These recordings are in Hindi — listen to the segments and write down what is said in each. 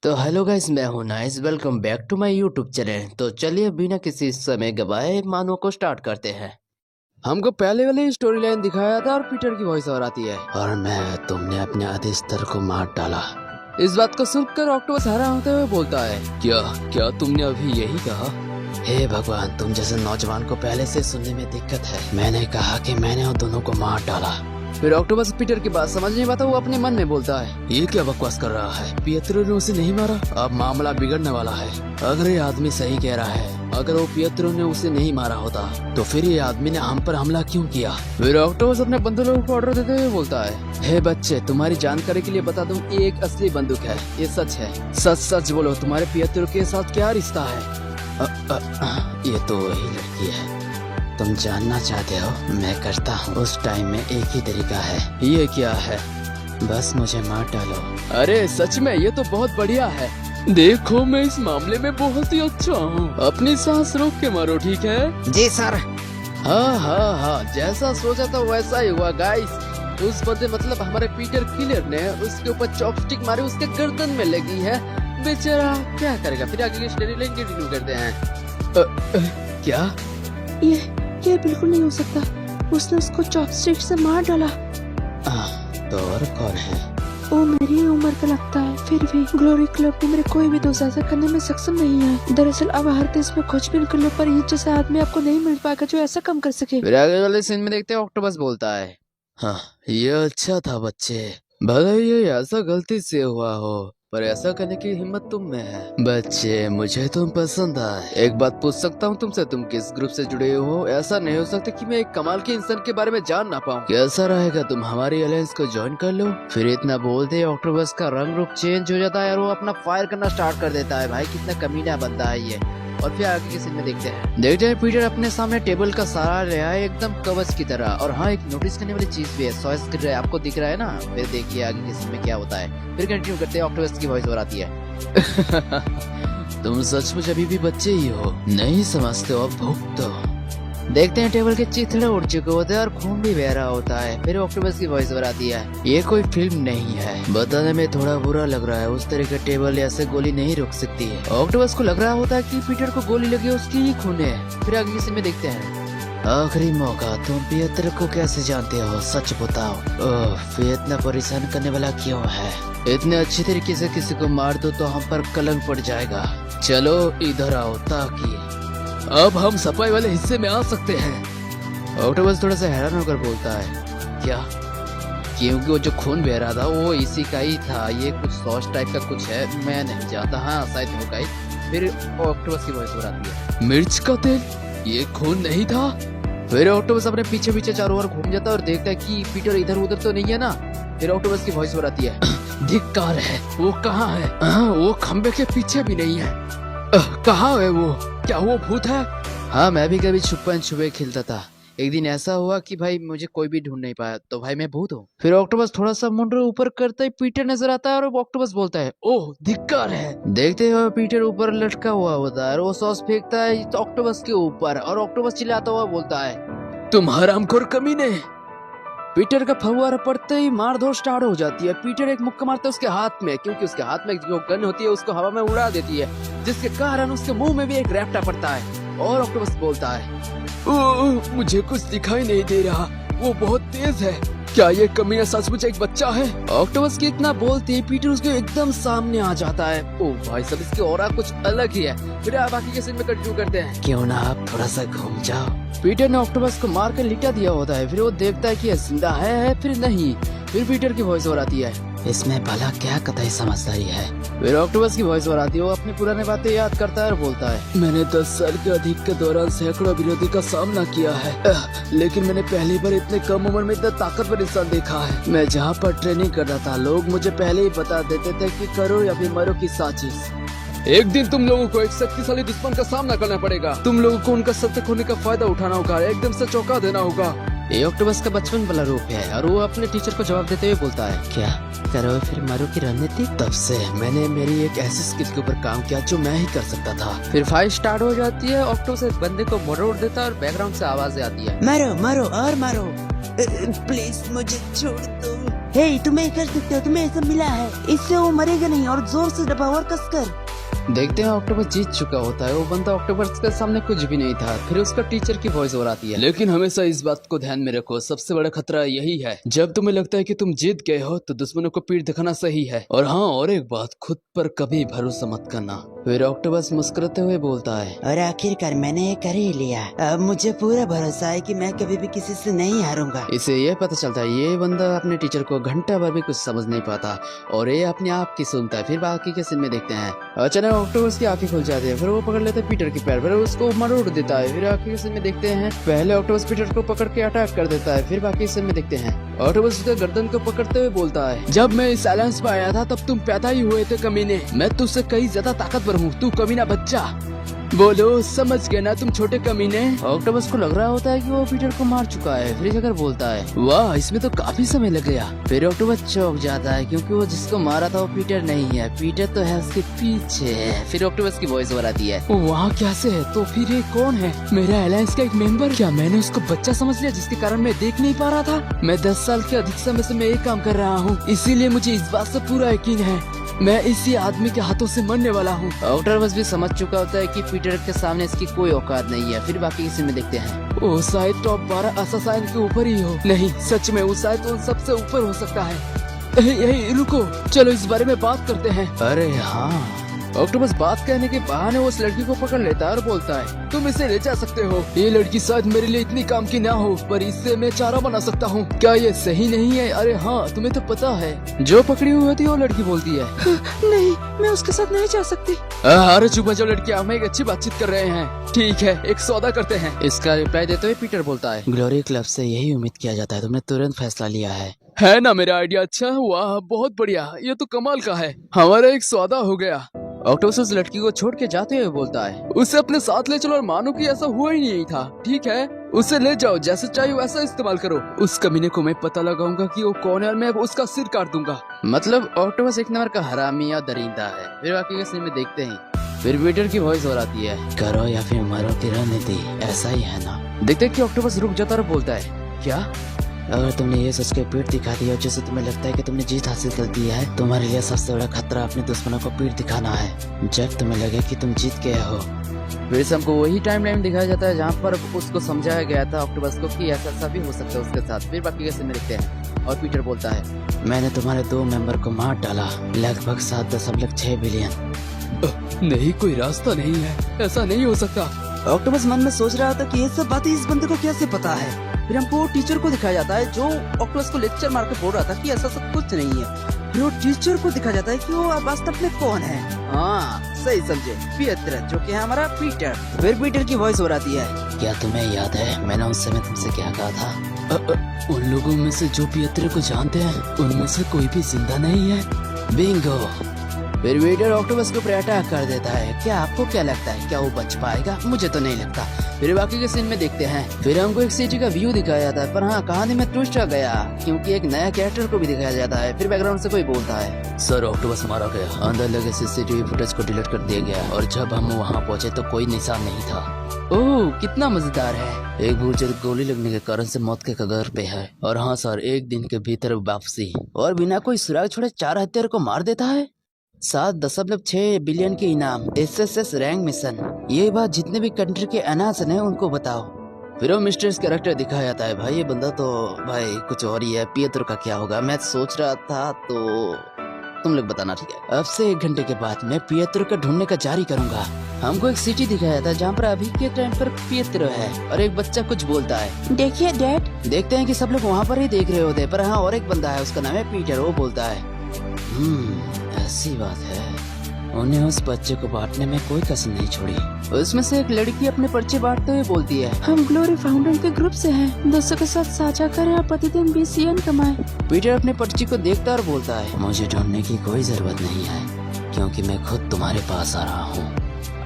तो हेलो गाइस, मैं हूं नाइस। Welcome back to my YouTube channel. तो चलिए बिना किसी समय गवाए मानो को स्टार्ट करते हैं। हमको पहले वाली स्टोरी लाइन दिखाया था और पीटर की वॉइस और आती है। और तुमने अपने अधिस्तर को मार डाला। इस बात को सुनकर ऑक्टोपस हैरान होते हुए बोलता है, क्या क्या तुमने अभी यही कहा? हे भगवान, तुम जैसे नौजवान को पहले से सुनने में दिक्कत है। मैंने कहा कि मैंने उन दोनों को मार डाला। फिर ऑक्टोपस पीटर की बात समझ नहीं पाता, वो अपने मन में बोलता है, ये क्या बकवास कर रहा है? पियत्रो ने उसे नहीं मारा, अब मामला बिगड़ने वाला है। अगर ये आदमी सही कह रहा है, अगर वो पियत्रो ने उसे नहीं मारा होता तो फिर ये आदमी ने हम पर हमला क्यों किया? फिर ऑक्टोपस अपने बंदूकों को ऑर्डर देते हुए बोलता है, हे बच्चे, तुम्हारी जानकारी के लिए बता दूं, ये एक असली बंदूक है, ये सच है। सच सच बोलो, तुम्हारे पियत्रो के साथ क्या रिश्ता है? ये तो वही लड़की है। तुम जानना चाहते हो? मैं करता हूँ। उस टाइम में एक ही तरीका है। ये क्या है? बस मुझे मार डालो। अरे सच में, ये तो बहुत बढ़िया है। देखो, मैं इस मामले में बहुत ही अच्छा हूँ। अपनी सांस रोक के मारो, ठीक है? जी सर। हाँ, जैसा सोचा था वैसा ही हुआ गाइस। उस बंदे मतलब हमारे पीटर किलर ने उसके ऊपर चॉपस्टिक मारे, उसके गर्दन में लगी है। बेचारा क्या करेगा? फिर आगे की स्टोरी लाइन कंटिन्यू करते हैं। क्या? ये बिल्कुल नहीं हो सकता। उसने उसको चॉपस्टिक से मार डाला। तो और कौन है? वो मेरी उम्र का लगता है। फिर भी ग्लोरी क्लब में मेरे कोई भी दोस्त ऐसा करने में सक्षम नहीं है। दरअसल अब हर देश में खोजबीन कर लो, पर ये जैसा आदमी आपको नहीं मिल पाएगा जो ऐसा कम कर सके। फिर आगे वाले सीन में देखते हैं, ऑक्टोपस बोलता है, हाँ, ये अच्छा था बच्चे। भले ये ऐसा गलती से हुआ हो, पर ऐसा करने की हिम्मत तुम में है। बच्चे, मुझे तुम पसंद आए। एक बात पूछ सकता हूँ तुमसे, तुम किस ग्रुप से जुड़े हो? ऐसा नहीं हो सकता कि मैं एक कमाल के इंसान के बारे में जान ना पाऊँ। कैसा रहेगा तुम हमारी अलायंस को ज्वाइन कर लो? फिर इतना बोलते ऑक्टोपस का रंग रूप चेंज हो जाता है और वो अपना फायर करना स्टार्ट कर देता है। भाई कितना कमीना बंदा है ये। और फिर आगे के सीन में देखते हैं पीटर अपने सामने टेबल का सहारा ले आया, एकदम कवच की तरह। और हाँ, एक नोटिस करने वाली चीज भी है, सॉस गिर रहा है, आपको दिख रहा है ना? फिर देखिए आगे के सीन में क्या होता है। फिर कंटिन्यू करते हैं, ऑक्टोपस की वॉइस और आती है। तुम सचमुच अभी भी बच्चे ही हो, नहीं समझते हो? अब भुगतो। देखते हैं टेबल के चिथड़े उड़ चुके होते हैं और खून भी बह रहा होता है। फिर ऑक्टोपस की वॉइस ओवर आती है, ये कोई फिल्म नहीं है। बताने में थोड़ा बुरा लग रहा है, उस तरह का टेबल ऐसे गोली नहीं रोक सकती है। ऑक्टोपस को लग रहा होता है कि पीटर को गोली लगी उसकी ही खून है। फिर आगे किसी में देखते हैं, आखिरी मौका। तुम पियत्र को कैसे जानते हो? सच बताओ। फिर इतना परेशान करने वाला क्यों है? इतने अच्छे तरीके से किसी को मार दो तो हम पर कलंक पड़ जाएगा। चलो इधर आओ, ताकि अब हम सफाई वाले हिस्से में आ सकते हैं। ऑक्टोपस थोड़ा सा हैरान होकर बोलता है, क्या? क्योंकि वो जो खून बह रहा था वो इसी का ही था। ये कुछ सॉस टाइप का कुछ है, मैं नहीं जानता। हाँ, शायद होगा ही। फिर ऑक्टोपस की वॉइस आती है, मिर्च का तेल? ये खून नहीं था? फिर ऑक्टोपस अपने पीछे पीछे चारों ओर घूम जाता है और देखता है कि पीटर इधर उधर तो नहीं है ना। फिर ऑक्टोपस की वॉइस आती है, धिक्कार है, वो कहाँ है? वो खंबे के पीछे भी नहीं है। कहाँ है वो? क्या वो भूत है? हाँ, मैं भी कभी छुपन छुपे खेलता था। एक दिन ऐसा हुआ कि भाई मुझे कोई भी ढूंढ नहीं पाया, तो भाई मैं भूत हूँ। फिर ऑक्टोपस थोड़ा सा मुंड ऊपर करता ही पीटर नजर आता है और ऑक्टोपस बोलता है, ओह धिक्कार है। देखते हुए पीटर ऊपर लटका हुआ होता है और वो सॉस फेंकता है ऑक्टोपस के ऊपर और ऑक्टोपस चिल्लाता हुआ बोलता है, तुम हरामखोर कमीने। पीटर का फव्वारा पड़ते ही मारधोर स्टार्ट हो जाती है। पीटर एक मुक्का मारता है उसके हाथ में, क्योंकि उसके हाथ में जो गन होती है उसको हवा में उड़ा देती है, जिसके कारण उसके मुंह में भी एक रैप्टा पड़ता है। और ऑक्टोपस बोलता है, ओह, मुझे कुछ दिखाई नहीं दे रहा, वो बहुत तेज है। क्या ये कमीना सचमुच एक बच्चा है? ऑक्टोपस की इतना बोलते ही पीटर उसके एकदम सामने आ जाता है। ओह भाई सब, इसकी ऑरा कुछ अलग ही है। फिर आप बाकी के सीन में कंटिन्यू करते हैं। क्यों ना आप थोड़ा सा घूम जाओ। पीटर ने ऑक्टोपस को मार कर लिटा दिया होता है। फिर वो देखता है कि यह जिंदा है फिर नहीं। फिर पीटर की वॉइस और आती है, इसमें भला क्या कतई समझदारी है? फिर ऑक्टोपस की वॉइस और आती है, वो अपनी पुरानी बातें याद करता है और बोलता है, मैंने 10 साल के अधिक के दौरान सैकड़ों विरोधी का सामना किया है, लेकिन मैंने पहली बार इतने कम उम्र में इतना ताकतवर इंसान देखा है। मैं जहाँ पर ट्रेनिंग कर रहा था, लोग मुझे पहले ही बता देते थे कि करो या फिर मरो की साजिश। एक दिन तुम लोगों को एक शक्तिशाली दुश्मन का सामना करना पड़ेगा। तुम लोगों को उनका सत्य खोने का फायदा उठाना होगा, एकदम से चौंका देना होगा। ये ऑक्टोपस का बचपन वाला रूप है और वो अपने टीचर को जवाब देते हुए बोलता है, क्या करो फिर मरो की रणनीति। तब से मैंने मेरी एक ऐसी स्किल के ऊपर काम किया जो मैं ही कर सकता था। फिर फाइट स्टार्ट हो जाती है, ऑक्टोपस एक बंदे को मरोड़ देता है और बैकग्राउंड से आवाजें आती है। मारो मारो और मारो, प्लीज मुझे छोड़ दो। हे तुम ये कर सकते हो, तुम्हें ऐसा मिला है, इससे वो मरेगा नहीं। और जोर से दबाओ और कसकर। देखते हैं ऑक्टोपस जीत चुका होता है। वो बंदा ऑक्टोपस के सामने कुछ भी नहीं था। फिर उसका टीचर की वॉइस और आती है, लेकिन हमेशा इस बात को ध्यान में रखो, सबसे बड़ा खतरा यही है, जब तुम्हें लगता है कि तुम जीत गए हो तो दुश्मनों को पीठ दिखाना सही है। और हाँ, और एक बात, खुद पर कभी भरोसा मत करना। फिर ऑक्टोपस मुस्कुराते हुए बोलता है, और आखिरकार मैंने ये कर ही लिया। अब मुझे पूरा भरोसा है कि मैं कभी भी किसी से नहीं हारूंगा। इसे ये पता चलता है ये बंदा अपने टीचर को घंटा भर भी कुछ समझ नहीं पाता और ये अपने आप की सुनता है। फिर बाकी के सीन में देखते हैं, अचानक ऑक्टोपस की आंखें खुल जाती है। फिर वो पकड़ लेता है पीटर की पैर, फिर उसको मरोड़ देता है। फिर आखिरी सीन में देखते हैं, पहले ऑक्टोपस पीटर को पकड़ के अटैक कर देता है। फिर बाकी सीन में देखते हैं, ऑक्टोपस उसके गर्दन को पकड़ते हुए बोलता है, जब मैं इस एलायंस में आया था तब तुम पैदा ही हुए थे कमीने, मैं तुझसे कहीं ज्यादा ताकतवर हूँ, तू कमीना बच्चा। बोलो, समझ गए ना तुम छोटे कमीने। ऑक्टोपस को लग रहा होता है कि वो पीटर को मार चुका है। फिर जाकर बोलता है, वाह इसमें तो काफी समय लग गया। फिर ऑक्टोपस चौंक जाता है क्योंकि वो जिसको मारा था वो पीटर नहीं है, पीटर तो है उसके पीछे। फिर ऑक्टोपस की वॉइस ओवर आती है, वहाँ कैसे है, तो फिर ये कौन है, मेरा अलायंस का एक मेंबर? क्या मैंने उसको बच्चा समझ लिया जिसके कारण मैं देख नहीं पा रहा था? मैं 10 साल के अधिक समय से मैं एक काम कर रहा हूँ, इसीलिए मुझे इस बात से पूरा यकीन है मैं इसी आदमी के हाथों से मरने वाला हूँ। ऑक्टोपस भी समझ चुका होता है कि पीटर के सामने इसकी कोई औकात नहीं है। फिर बाकी किसी में देखते हैं, वो शायद टॉप 12 असासाइन के ऊपर ही हो। नहीं, सच में वो शायद उन सबसे ऊपर हो सकता है। यही रुको, चलो इस बारे में बात करते हैं। अरे हाँ। ऑक्टोपस बात कहने के बहाने उस लड़की को पकड़ लेता है और बोलता है, तुम इसे ले जा सकते हो, ये लड़की शायद मेरे लिए इतनी काम की ना हो पर इससे मैं चारा बना सकता हूँ, क्या ये सही नहीं है? अरे हाँ, तुम्हें तो पता है। जो पकड़ी हुई होती है वो लड़की बोलती है, नहीं, मैं उसके साथ नहीं जा सकती। अरे चुप हो जाओ लड़कियां, हम एक अच्छी बातचीत कर रहे हैं, ठीक है एक सौदा करते हैं। इसका रिप्लाई देते हुए पीटर बोलता है, ग्लोरी क्लब से यही उम्मीद किया जाता है, तुमने तुरंत फैसला लिया है ना मेरा आइडिया अच्छा हुआ, बहुत बढ़िया, ये तो कमाल का है, हमारा एक सौदा हो गया। ऑक्टोपस उस लड़की को छोड़ के जाते हुए बोलता है, उसे अपने साथ ले चलो और मानो कि ऐसा हुआ ही नहीं था, ठीक है? उसे ले जाओ, जैसे चाहिए वैसा इस्तेमाल करो। उस कमीने को मैं पता लगाऊंगा कि वो कौन है और मैं उसका सिर काट दूंगा। मतलब ऑक्टोपस एक नंबर का हरामी या दरिंदा है। फिर बाकी के सीन में देखते हैं, फिर पीटर की वॉइस और आती है, करो या फिर मरो की रणनीति, ऐसा ही है ना? देखते हैं कि ऑक्टोपस रुक जाता और बोलता है, क्या? अगर तुमने ये सोच के पीठ दिखा दिया जैसे तुम्हें लगता है कि तुमने जीत हासिल कर दी है, तुम्हारे लिए सबसे बड़ा खतरा अपने दुश्मनों को पीठ दिखाना है जब तुम्हें लगे कि तुम जीत गए हो। फिर से हमको वही टाइमलाइन दिखाया जाता है जहाँ पर उसको समझाया गया था ऑक्टोपस को कि ऐसा भी हो सकता है उसके साथ। फिर बाकी कैसे में देखते हैं और पीटर बोलता है, मैंने तुम्हारे 2 मेंबर को मार डाला, लगभग 7.6 बिलियन। नहीं, कोई रास्ता नहीं है, ऐसा नहीं हो सकता। ऑक्टोपस मन में सोच रहा था कि ये सब बातें इस बंदे को कैसे पता है। फिर हमको टीचर को दिखाया जाता है जो ऑक्टोपस को लेक्चर मार के बोल रहा था कि ऐसा सब कुछ नहीं है। फिर वो टीचर को दिखाया जाता है कि वो वास्तव में कौन है। हाँ सही समझे, पीटर, जो कि है हमारा पीटर। फिर पीटर की वॉइस हो रही है, क्या तुम्हें याद है मैंने उस समय तुमसे क्या कहा था? उन लोगों में से जो पीटर को जानते हैं उनमें से कोई भी जिंदा नहीं है। बिंगो। फिर पीटर ऑक्टोपस के ऊपर अटैक कर देता है। क्या आपको क्या लगता है, क्या वो बच पाएगा? मुझे तो नहीं लगता। फिर बाकी के सीन में देखते हैं, फिर हमको एक सिटी का व्यू दिखाया जाता है, पर हाँ कहानी में ट्विस्ट आ गया क्योंकि एक नया कैरेक्टर को भी दिखाया जाता है। फिर बैकग्राउंड से कोई बोलता है, सर ऑक्टोपस मारा गया, अंदर लगे सीसीटीवी फुटेज को डिलीट कर दिया गया और जब हम वहाँ पहुँचे तो कोई निशान नहीं था। ओह कितना मजेदार है। एक बुजुर्ग गोली लगने के कारण से मौत के कगार पे है और हाँ सर 1 दिन के भीतर वापसी और बिना कोई सुराग छोड़े 4 हत्यारे को मार देता है। 7.6 बिलियन के इनाम, SSS रैंक मिशन। ये बात जितने भी कंट्री के अनासन है उनको बताओ। फिर वो मिस्टर्स कैरेक्टर दिखाया जाता है। भाई ये बंदा तो भाई कुछ और ही है। पियत्रो का क्या होगा मैं सोच रहा था, तो तुम लोग बताना, ठीक है? अब से 1 घंटे के बाद मैं पियत्रो का ढूंढने का जारी करूंगा। हमको एक सिटी दिखाया था जहाँ पर अभी के टाइम पर पियत्रो है और एक बच्चा कुछ बोलता है, देखिए डैड। देखते हैं कि सब लोग वहाँ पर ही देख रहे होते, पर हाँ और एक बंदा है, उसका नाम है पीटर। वो बोलता है, ऐसी बात है, उन्हें उस बच्चे को बांटने में कोई कसर नहीं छोड़ी। उसमें से एक लड़की अपने पर्चे बांटते हुए बोलती है, हम ग्लोरी फाउंडर के ग्रुप से हैं, दोस्तों के साथ साझा करें और प्रतिदिन 20 येन कमाएं। पीटर अपने पर्ची को देखता और बोलता है, मुझे ढूंढने की कोई जरूरत नहीं है क्योंकि मैं खुद तुम्हारे पास आ रहा हूँ।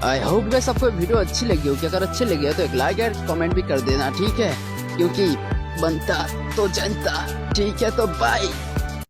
आई होप गाइस आपको वीडियो अच्छी लगी होगी। अगर अच्छी लगी है तो एक लाइक और कमेंट भी कर देना, ठीक है? क्योंकि बनता तो जनता, ठीक है? तो बाय।